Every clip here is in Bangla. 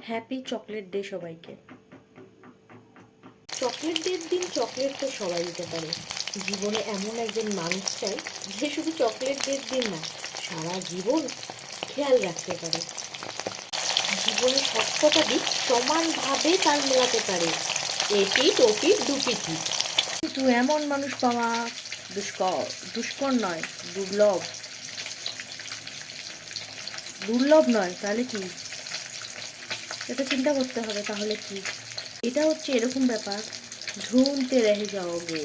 হ্যাপি চকলেট ডে সবাইকে। চকলেট ডের দিন চকলেট তো সবাই দিতে পারে। জীবনে এমন একজন মানুষ চাই যে শুধু চকলেট ডের দিন না, সারা জীবন খেয়াল রাখতে পারে। জীবনে সবকটা দিক সমানভাবে তাল মেলাতে পারে। এটি টপিক দুপিটি, কিন্তু এমন মানুষ পাওয়া দুষ্কর নয়, দুর্লভ। দুর্লভ নয় তাহলে কি? এটা চিন্তা করতে হবে। তাহলে কি? এটা হচ্ছে এরকম ব্যাপার, ढूंढते रह जाओगे,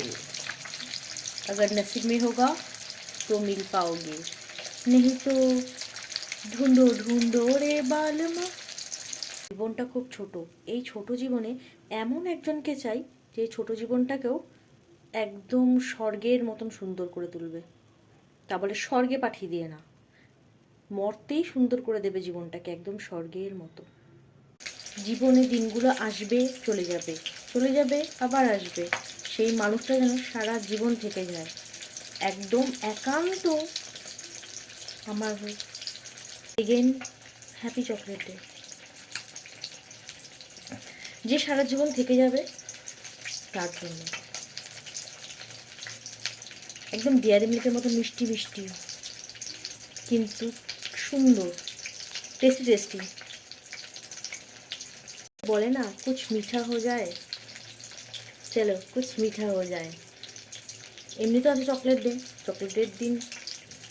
अगर नसीब में होगा तो मिल पाओगे, नहीं तो ढूंढो ढूंढो रे बालमा। জীবনটা খুব ছোট। এই ছোট জীবনে এমন একজনকে চাই যে ছোট জীবনটাকেও একদম স্বর্গের মতন সুন্দর করে তুলবে। তা বলে স্বর্গে পাঠিয়ে দিয়ে না, মরতেই সুন্দর করে দেবে জীবনটাকে একদম স্বর্গের মতো। জীবনে দিনগুলো আসবে, চলে যাবে, চলে যাবে, আবার আসবে। সেই মানুষটা যেন সারা জীবন থেকে যায়, একদম একান্ত আমার হয়ে। Again happy chocolate day. যে সারা জীবন থেকে যাবে তার জন্য একদম ডেয়ারি মিল্কের মতো মিষ্টি মিষ্টি, কিন্তু সুন্দর, টেস্টি টেস্টি। বলে না, কুছ মিঠা হো যায়, চলো কুছ মিঠা হো যায়। এমনি তো আছে চকলেট ডে, चॉकलेट दिन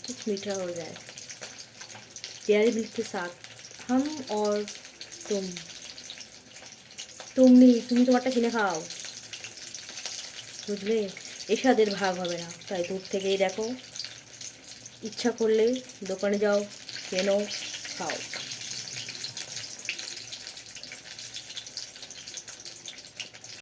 कुछ मीठा हो जाए। डेयरी मिल्क के साथ हम और तुम। তুমি তোমারটা কিনে খাও, বুঝলে? এ স্বাদের ভাগ হবে না, তাই দূর থেকেই দেখো, ইচ্ছা করলে দোকানে যাও, কেনো, খাও।